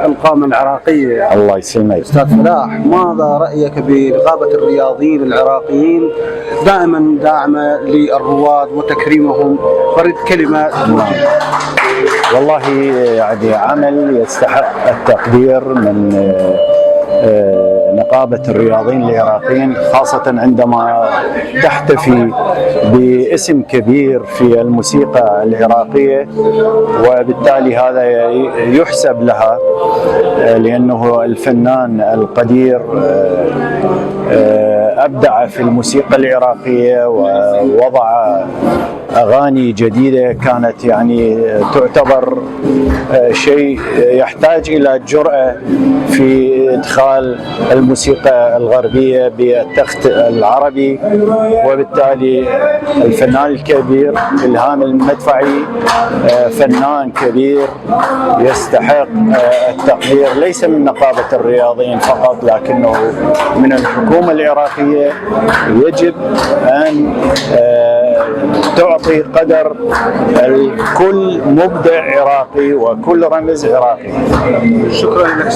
القامة العراقية. الله يسلمك. أستاذ فلاح، ماذا رأيك بنقابة الرياضيين العراقيين دائما داعمة للرواد وتكريمهم؟ أريد كلمة. والله يعني عمل يستحق التقدير من نقابة الرياضيين العراقيين، خاصة عندما تحتفي باسم كبير في الموسيقى العراقية، وبالتالي هذا يحسب لها لأنه الفنان القدير أبدع في الموسيقى العراقية ووضع أغاني جديدة كانت يعني تعتبر شيء يحتاج إلى جرأة في إدخال الموسيقى الغربية بالتخت العربي. وبالتالي الفنان الكبير إلهام المدفعي فنان كبير يستحق التقدير، ليس من نقابة الرياضيين فقط لكنه من الحكومة العراقية. يجب أن تعطي قدر كل مبدع عراقي وكل رمز عراقي. شكرا لك.